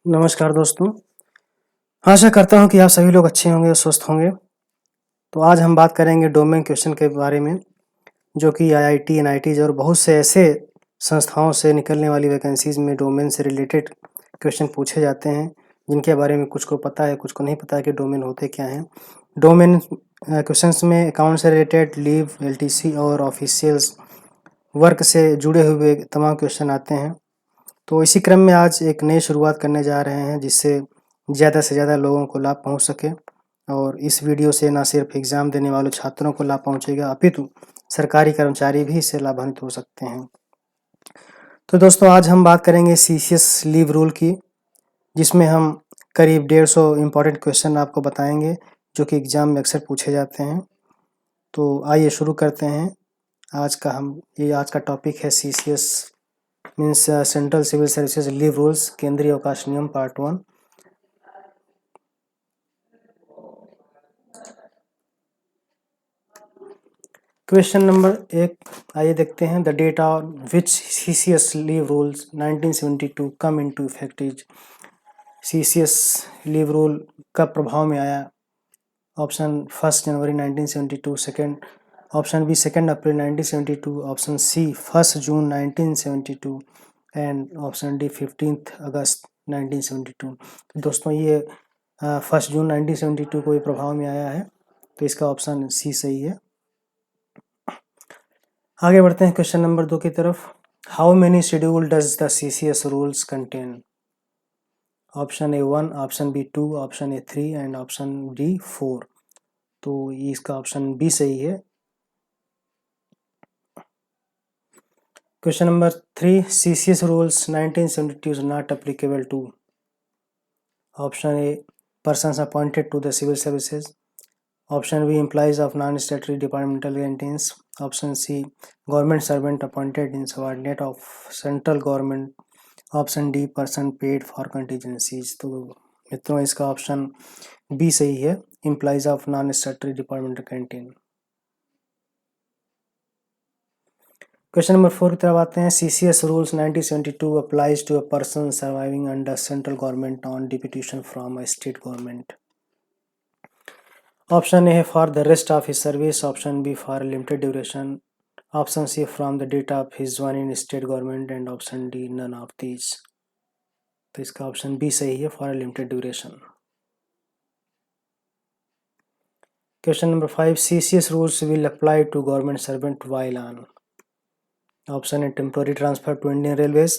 नमस्कार दोस्तों। आशा करता हूँ कि आप सभी लोग अच्छे होंगे और स्वस्थ होंगे। तो आज हम बात करेंगे डोमेन क्वेश्चन के बारे में, जो कि आईआईटी, एनआईटीज और बहुत से ऐसे संस्थाओं से निकलने वाली वैकेंसीज में डोमेन से रिलेटेड क्वेश्चन पूछे जाते हैं, जिनके बारे में कुछ को पता है, कुछ को नहीं पता है कि डोमेन होते क्या हैं। डोमेन क्वेश्चंस में अकाउंट से रिलेटेड, लीव, एलटीसी और ऑफिशियल्स वर्क से जुड़े हुए तमाम क्वेश्चन आते हैं। तो इसी क्रम में आज एक नई शुरुआत करने जा रहे हैं, जिससे ज़्यादा से ज़्यादा लोगों को लाभ पहुंच सके। और इस वीडियो से ना सिर्फ एग्ज़ाम देने वाले छात्रों को लाभ पहुंचेगा, अपितु सरकारी कर्मचारी भी इससे लाभान्वित हो सकते हैं। तो दोस्तों, आज हम बात करेंगे सीसीएस लीव रूल की, जिसमें हम करीब 150 इम्पॉर्टेंट क्वेश्चन आपको बताएंगे, जो कि एग्ज़ाम में अक्सर पूछे जाते हैं। तो आइए शुरू करते हैं। आज का टॉपिक है CCS means central civil services leave rules, केंद्रीय अवकाश नियम, पार्ट 1। क्वेश्चन नंबर 1, आइए देखते हैं। The date on which CCS leave rules 1972 come into effect is. CCS leave rule कब प्रभाव में आया? ऑप्शन 1 जनवरी 1972, सेकेंड ऑप्शन बी 2 अप्रैल 1972, ऑप्शन सी 1 जून 1972 एंड ऑप्शन डी 15 अगस्त 1972। तो दोस्तों, ये 1 जून 1972 को ये प्रभाव में आया है, तो इसका ऑप्शन सी सही है। आगे बढ़ते हैं क्वेश्चन नंबर 2 की तरफ। How many schedule does the CCS rules contain? Option A 1, option B 2, option A 3 and option D 4। तो ये इसका ऑप्शन बी सही है। Question number 3, CCS rules 1972 is not applicable to. Option A persons appointed to the civil services, option B employees of non-statutory departmental entities, option C government servant appointed in subordinate of central government, option D person paid for contingencies. तो मित्रों, इसका option B सही है, employees of non statutory departmental canteen. Question number 4 की तरफ आते हैं। CCS rules 1972 applies to a person surviving under central government on deputation from a state government. Option A है for the rest of his service, option B for limited duration, option C from the date of his joining in state government and option D none of these. तो इसका option B सही है, for limited duration. Question number 5, CCS rules will apply to government servant while on. Option A temporary transfer to Indian railways,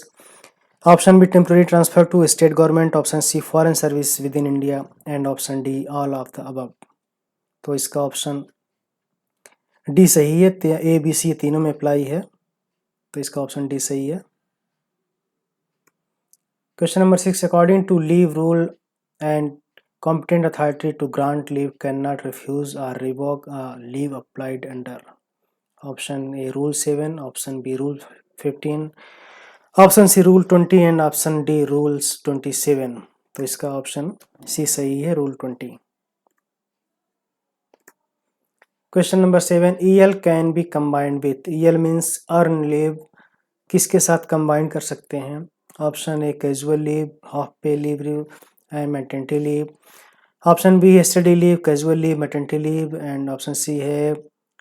option B temporary transfer to state government, option C foreign service within India and option D all of the above. तो इसका option D सही है। A B C तीनों में apply है, तो इसका option D सही है। Question number 6, according to leave rule and competent authority to grant leave cannot refuse or revoke a leave applied under. Option A Rule 7, Option B Rule 15, Option C Rule 20 and Option D Rules 27। तो इसका option C सही है, Rule 20। Question number 7, EL can be combined with, EL means earn leave, किसके साथ combine कर सकते हैं? Option A casual leave, half pay leave and maternity leave, option B है study leave, casual leave, maternity leave and option C है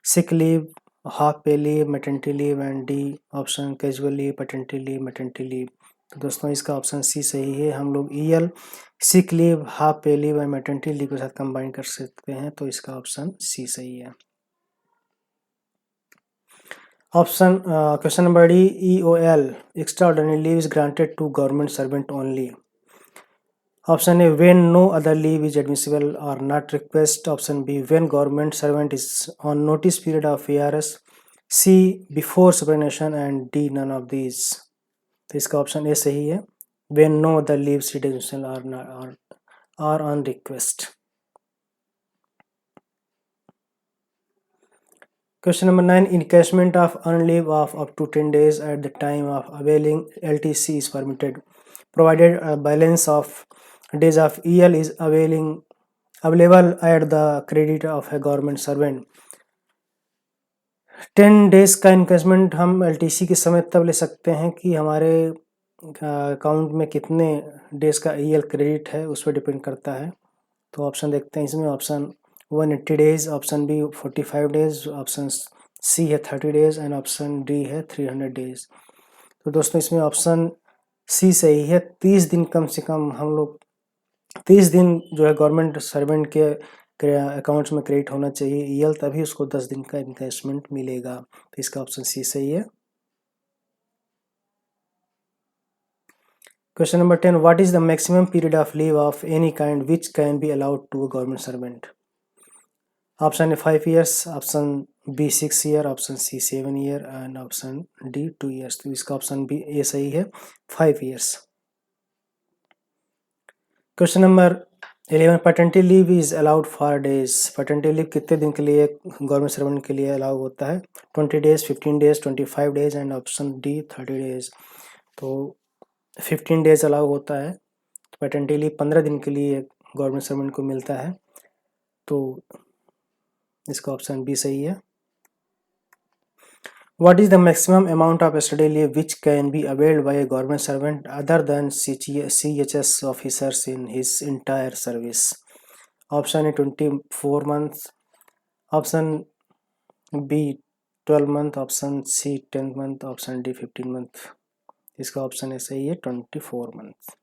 sick leave, half pay leave, maternity leave and D option casual leave, paternity leave, maternity leave. तो दोस्तों, इसका option C सही है। हम लोग EL, सिक leave, half pay leave और maternity leave के साथ कंबाइन कर सकते हैं, तो इसका ऑप्शन सी सही है। Option question number D, EOL extraordinary leave is granted to government servant only. Option A when no other leave is admissible or not request, option B when government servant is on notice period of ARS, C before superannuation and D none of these। तो इसका option A सही है, when no other leaves is admissible or on request। Question number 9, encashment of earned leave of up to 10 days at the time of availing LTC is permitted, provided a balance of days of EL is available at the credit of a government servant। 10 days का encasement हम LTC के समय तब ले सकते हैं कि हमारे अकाउंट में कितने डेज का EL क्रेडिट है उस पर डिपेंड करता है। तो ऑप्शन देखते हैं इसमें। Option 180 days, option B 45 days, option C है 30 डेज एंड ऑप्शन डी है 300 डेज। तो दोस्तों इसमें ऑप्शन सी सही है। 30 दिन कम से कम हम लोग 30 दिन जो है गवर्नमेंट सर्वेंट के अकाउंट्स में क्रेडिट होना चाहिए EL, तभी उसको 10 दिन का इन्वेस्टमेंट मिलेगा। तो इसका ऑप्शन सी सही है। Question number 10. What is the maximum period of leave of any kind which can be allowed to a government servant? Option A 5 years, option B 6 year, option C 7 year and option D 2 years. तो इसका option B ए सही है, 5 years. Question number 11. Paternity leave is allowed for days. Paternity leave कितने दिन के लिए government servant के लिए अलाउ होता है? 20 days, 15 days, 25 days and option D 30 days. तो 15 डेज अलाउ होता है। पैटर्निटी लीव 15 दिन के लिए गवर्नमेंट सर्वेंट को मिलता है। तो इसका ऑप्शन बी सही है। What is the maximum amount of study leave which can be availed by a government servant other than CHS officers in his entire service? Option A 24 month, option B 12 month, option C 10 month, option D 15 month. इसका option A सही है, 24 month.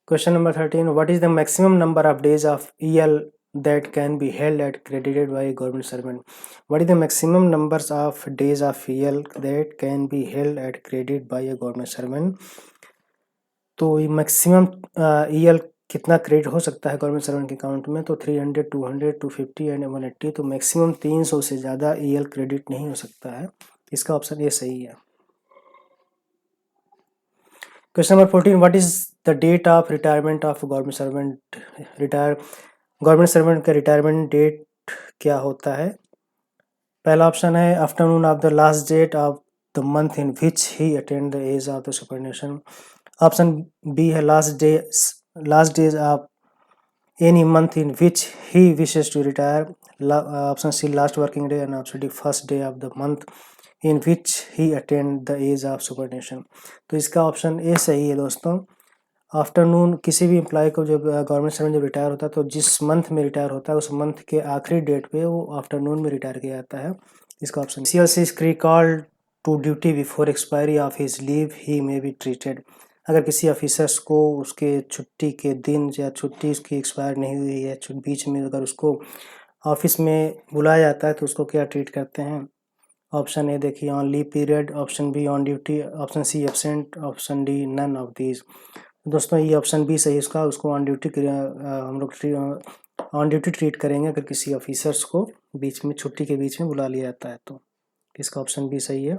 Question number 13. What is the maximum number of days of EL that can be held at credited by a government servant? What is the maximum numbers of days of EL that can be held at credit by a government servant? तो ये maximum EL कितना credit हो सकता है government servant के account में? तो 300, 200, 250 and 180। तो मैक्सिमम 300 से ज़्यादा EL क्रेडिट नहीं हो सकता है। इसका ऑप्शन ए सही है। Question number 14. What is the date of retirement of government servant? Government servant का रिटायरमेंट डेट क्या होता है? पहला ऑप्शन है afternoon of the last date of the month in which he attend the age of the superannuation. Option B है last days of any month in which he wishes to retire. Option C last working day and option D first day of the month in which he attend the age of superannuation. तो इसका option A सही है दोस्तों। Afternoon किसी भी employ को जब government servant जब रिटायर होता है तो जिस मंथ में रिटायर होता है उस मंथ के आखिरी डेट पे वो आफ्टरनून में रिटायर किया जाता है। इसका option CLC is recalled to duty before expiry of his leave he may be treated. अगर किसी ऑफिसर्स को उसके छुट्टी के दिन या छुट्टी उसकी एक्सपायर नहीं हुई है बीच में अगर उसको ऑफिस में बुलाया जाता है तो उसको क्या ट्रीट करते हैं? ऑप्शन ए देखिए on leave period, option B on duty, option C absent, option D none of these. दोस्तों ये ऑप्शन बी सही इसका, उसको ऑन ड्यूटी हम लोग ऑन ड्यूटी ट्रीट करेंगे अगर किसी ऑफिसर्स को बीच में छुट्टी के बीच में बुला लिया जाता है तो। इसका ऑप्शन बी सही है।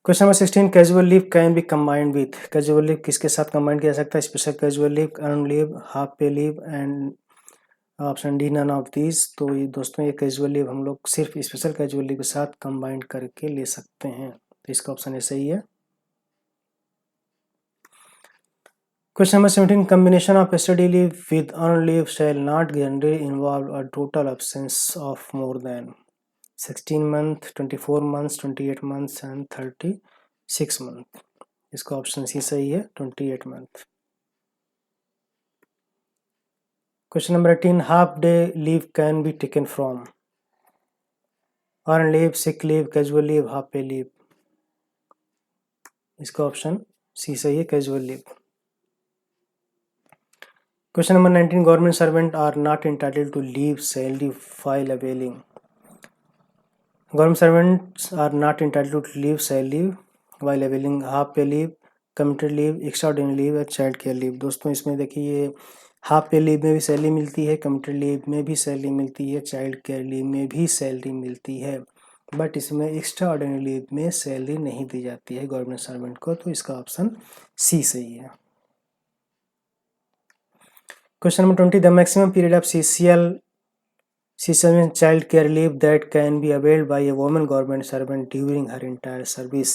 Question number 16. Casual leave can be combined with. Casual leave किसके साथ कंबाइन किया जा सकता है? Special casual leave, earn leave, half pay leave and option D none of these. तो ये दोस्तों ये कैजुअल लीव हम लोग सिर्फ स्पेशल कैजुअल लीव के साथ कंबाइन करके ले सकते हैं। तो इसका ऑप्शन ए सही है। Question number 17. Combination of study leave with earned leave shall not generally involve a total absence of more than 16 months, 24 months, 28 months and 36 months. इसका ऑप्शन सी सही है, 28 month. Question number 18. Half day leave can be taken from earned leave, sick leave, casual leave, half pay leave. इसका option C सही है, casual leave. Question number 19. Government servants are not entitled to leave salary while availing. Government servants are not entitled to leave salary while availing half pay leave, commuted leave, extraordinary leave और child care leave. दोस्तों इसमें देखिए ये half pay leave में भी salary मिलती है, commuted leave में भी सैलरी मिलती है, चाइल्ड केयर लीव में भी सैलरी मिलती है, बट इसमें एक्स्ट्रा ऑर्डिनरी लीव में सैलरी नहीं दी जाती है गवर्नमेंट सर्वेंट को। तो इसका ऑप्शन सी सही है। Question number 20. The maximum period of CCL child care leave that can be availed by a woman government servant during her entire service.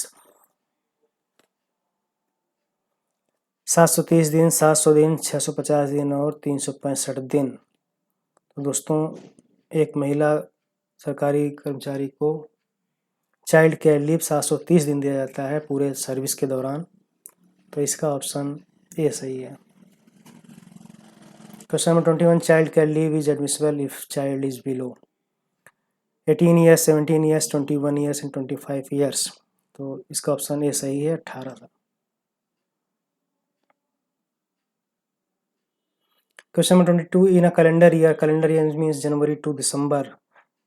730 दिन, 700 दिन, 650 दिन और 365 दिन। तो दोस्तों एक महिला सरकारी कर्मचारी को चाइल्ड केयर लीव 730 दिन दिया जाता है पूरे सर्विस के दौरान। तो इसका ऑप्शन ए सही है। Question number 21, child care leave is admissible if child is below 18 years, 17 years, 21 years and 25 years. तो इसका ऑप्शन ए सही है, 18 साल। Question number 22, in a calendar year means January to December.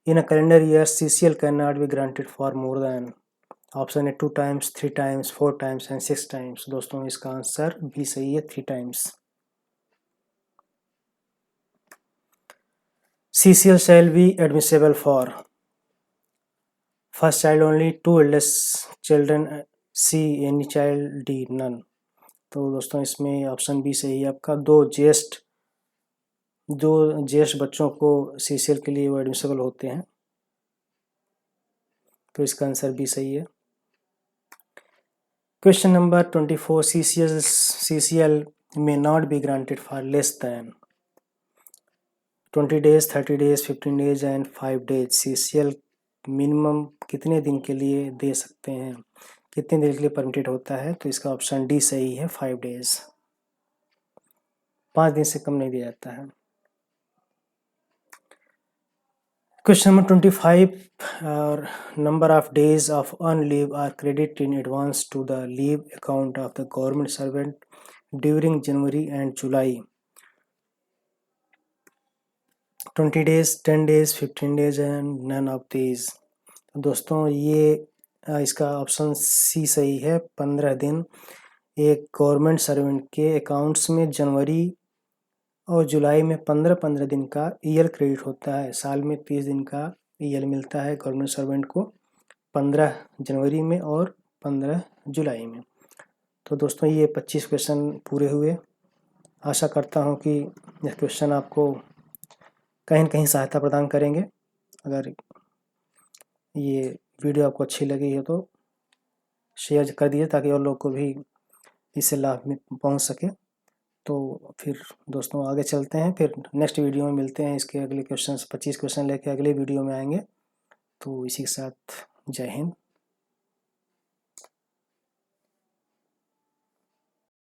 In a calendar year, CCL cannot be granted for more than option है 2 times, 3 times, 4 times and 6 times। दोस्तों इसका answer भी सही है, 3 times। CCL shall be admissible for first child only, 2 eldest children, C any child, D none। तो दोस्तों इसमें option B सही है आपका, दो ज्येष्ठ बच्चों को CCL के लिए वो एडमिसिबल होते हैं। तो इसका आंसर बी सही है। Question number 24, CCL may not be granted for less than 20 days, 30 days, 15 days and 5 days। CCL minimum कितने दिन के लिए दे सकते हैं, कितने दिन के लिए परमिटेड होता है? तो इसका ऑप्शन डी सही है, 5 days। 5 दिन से कम नहीं दिया जाता है। Question number 25, number of days of earned leave are credited in advance to the leave account of the government servant during January and July। 20 days, 10 days, 15 days and none of these। दोस्तों ये इसका option C सही है, 15 दिन एक government servant के accounts में जनवरी और जुलाई में 15-15 दिन का ईएल क्रेडिट होता है। साल में 30 दिन का ईएल मिलता है गवर्नमेंट सर्वेंट को, 15 जनवरी में और 15 जुलाई में। तो दोस्तों ये 25 क्वेश्चन पूरे हुए। आशा करता हूँ कि यह क्वेश्चन आपको कहीं न कहीं सहायता प्रदान करेंगे। अगर ये वीडियो आपको अच्छी लगी हो तो शेयर कर दीजिए ताकि और लोग को भी इससे लाभ पहुँच सके। तो फिर दोस्तों आगे चलते हैं, फिर नेक्स्ट वीडियो में मिलते हैं। इसके अगले क्वेश्चन 25 क्वेश्चन लेके अगले वीडियो में आएंगे। तो इसी के साथ जय हिंद।